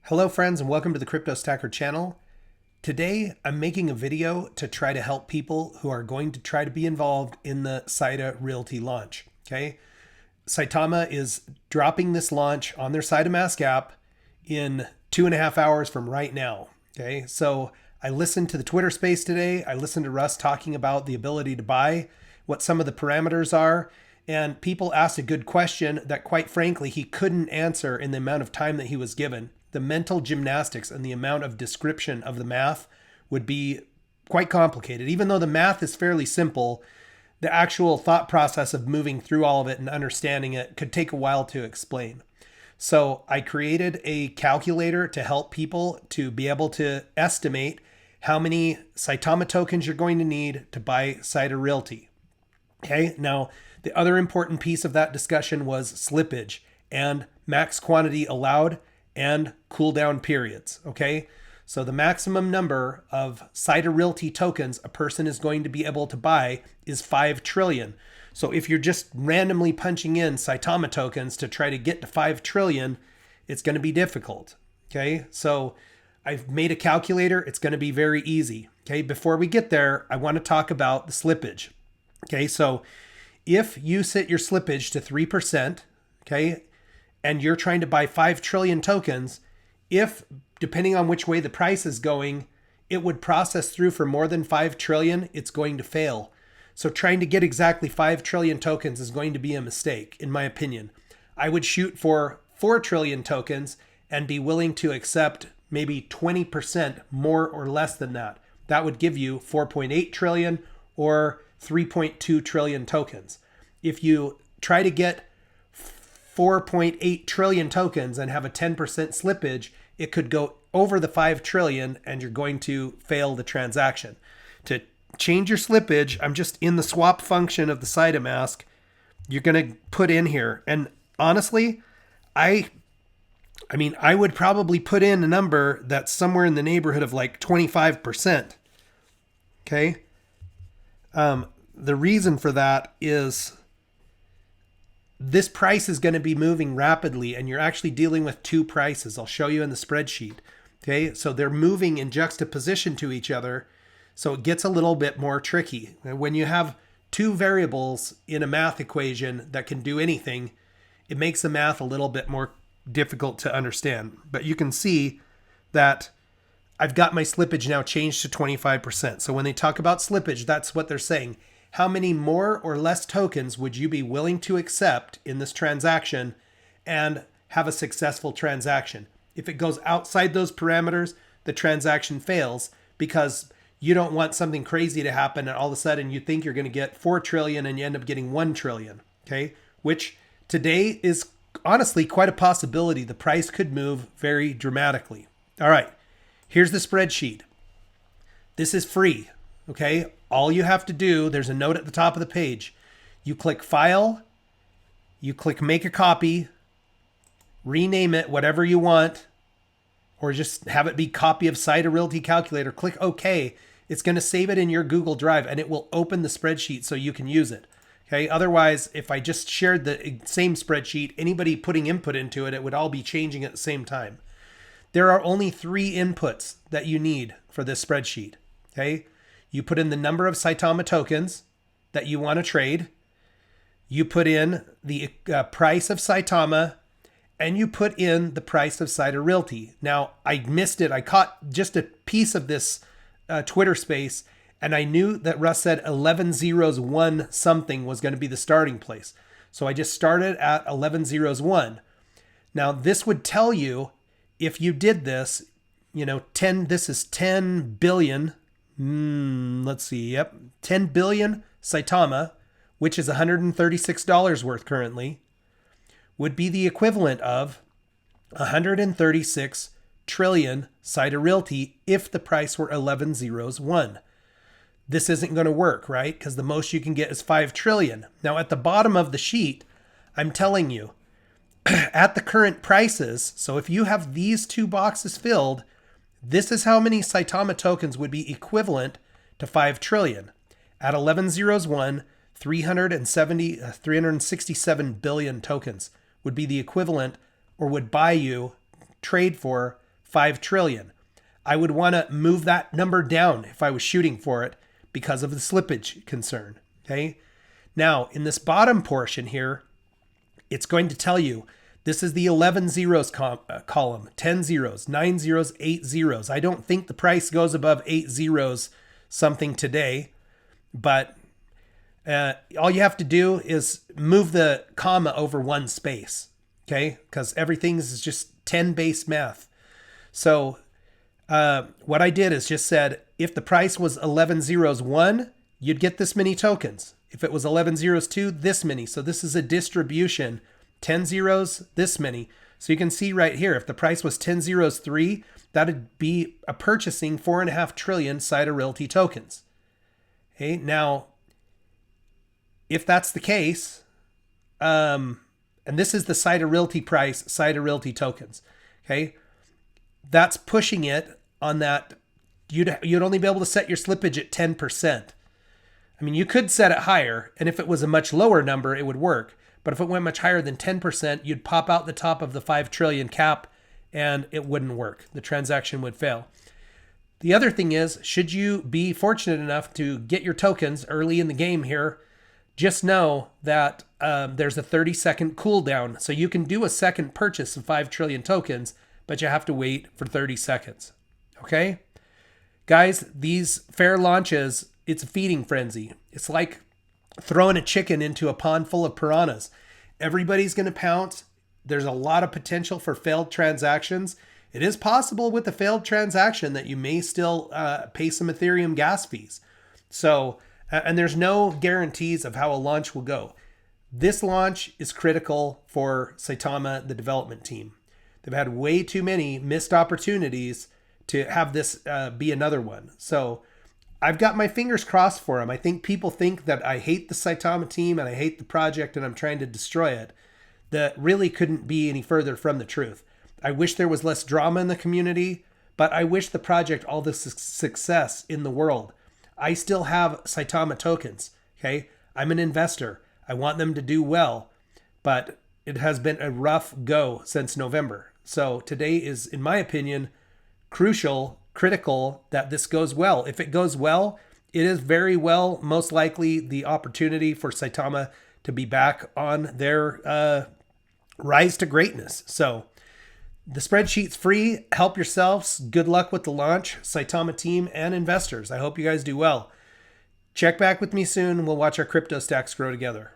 Hello friends and welcome to the Crypto Stacker channel. Today I'm making a video to try to help people who are going to try to be involved in the Saita Realty launch. Okay, Saitama is dropping this launch on their Saitamask app in 2.5 hours from right now. Okay, so I listened to the Twitter space today. I listened to Russ talking about the ability to buy, what some of the parameters are, and people asked a good question that quite frankly he couldn't answer in the amount of time that he was given. The mental gymnastics and the amount of description of the math would be quite complicated. Even though the math is fairly simple, the actual thought process of moving through all of it and understanding it could take a while to explain. So I created a calculator to help people to be able to estimate how many Saitama tokens you're going to need to buy Saita Realty. Okay, now the other important piece of that discussion was slippage and max quantity allowed and cooldown periods. Okay, so the maximum number of Saita Realty tokens a person is going to be able to buy is 5 trillion. So if you're just randomly punching in Saitama tokens to try to get to 5 trillion, it's going to be difficult. Okay, so I've made a calculator. It's going to be very easy. Okay, before we get there, I want to talk about the slippage. Okay, so if you set your slippage to 3%, okay, and you're trying to buy 5 trillion tokens, if, depending on which way the price is going, it would process through for more than 5 trillion, it's going to fail. So trying to get exactly 5 trillion tokens is going to be a mistake, in my opinion. I would shoot for 4 trillion tokens and be willing to accept maybe 20% more or less than that. That would give you 4.8 trillion or 3.2 trillion tokens. If you try to get 4.8 trillion tokens and have a 10% slippage, it could go over the 5 trillion and you're going to fail the transaction. To change your slippage, I'm just in the swap function of the Saitamask. You're going to put in here. And honestly, I would probably put in a number that's somewhere in the neighborhood of like 25%. Okay. The reason for that is this price is going to be moving rapidly and you're actually dealing with two prices. I'll show you in the spreadsheet. Okay, so they're moving in juxtaposition to each other. So it gets a little bit more tricky. When you have two variables in a math equation that can do anything, it makes the math a little bit more difficult to understand. But you can see that I've got my slippage now changed to 25%. So when they talk about slippage, that's what they're saying. How many more or less tokens would you be willing to accept in this transaction and have a successful transaction? If it goes outside those parameters, the transaction fails because you don't want something crazy to happen and all of a sudden you think you're going to get 4 trillion and you end up getting 1 trillion. Okay, which today is honestly quite a possibility. The price could move very dramatically. All right, here's the spreadsheet. This is free. Okay, all you have to do, there's a note at the top of the page. You click File, you click Make a Copy, rename it whatever you want, or just have it be copy of Saita Realty Calculator. Click OK. It's going to save it in your Google Drive and it will open the spreadsheet so you can use it. Okay, otherwise, if I just shared the same spreadsheet, anybody putting input into it, it would all be changing at the same time. There are only 3 inputs that you need for this spreadsheet. Okay. You put in the number of Saitama tokens that you want to trade. You put in the price of Saitama and you put in the price of Saita Realty. Now, I missed it. I caught just a piece of this Twitter space and I knew that Russ said 1101 something was going to be the starting place. So I just started at 1101. Now, this would tell you if you did this, this is 10 billion. Let's see. Yep. 10 billion Saitama, which is $136 worth currently, would be the equivalent of 136 trillion Saita Realty if the price were 1101. This isn't going to work, right? Because the most you can get is 5 trillion. Now at the bottom of the sheet, I'm telling you, at the current prices, so if you have these two boxes filled, this is how many Saitama tokens would be equivalent to 5 trillion. At 1101, 367 billion tokens would be the equivalent or would buy you, trade for 5 trillion. I would want to move that number down if I was shooting for it because of the slippage concern. Okay. Now, in this bottom portion here, it's going to tell you this is the 11 zeros column, 10 zeros, 9 zeros, 8 zeros. I don't think the price goes above 8 zeros something today, but all you have to do is move the comma over one space, okay? Because everything is just 10 base math. So what I did is just said, if the price was 11 zeros 1, you'd get this many tokens. If it was 11 zeros 2, this many. So this is a distribution. 10 zeros, this many. So you can see right here, if the price was 10 zeros 3, that'd be a purchasing 4.5 trillion Saita Realty tokens. Okay, now, if that's the case, and this is the Saita Realty price, Saita Realty tokens, okay, that's pushing it on that. You'd only be able to set your slippage at 10%. I mean, you could set it higher, and if it was a much lower number, it would work. But if it went much higher than 10%, you'd pop out the top of the 5 trillion cap and it wouldn't work. The transaction would fail. The other thing is, should you be fortunate enough to get your tokens early in the game here, just know that there's a 30-second cooldown. So you can do a second purchase of 5 trillion tokens, but you have to wait for 30 seconds. Okay? Guys, these fair launches, it's a feeding frenzy. It's like throwing a chicken into a pond full of piranhas. Everybody's going to pounce. There's a lot of potential for failed transactions. It is possible with a failed transaction that you may still pay some Ethereum gas fees. So, and there's no guarantees of how a launch will go. This launch is critical for Saitama, the development team. They've had way too many missed opportunities to have this be another one. So I've got my fingers crossed for them. I think people think that I hate the Saitama team and I hate the project and I'm trying to destroy it. That really couldn't be any further from the truth. I wish there was less drama in the community, but I wish the project all the success in the world. I still have Saitama tokens, okay? I'm an investor. I want them to do well, but it has been a rough go since November. So today is, in my opinion, critical that this goes well. If it goes well, it is very well most likely the opportunity for Saitama to be back on their rise to greatness. So the spreadsheet's free. Help yourselves. Good luck with the launch, Saitama team and investors. I hope you guys do well. Check back with me soon. We'll watch our crypto stacks grow together.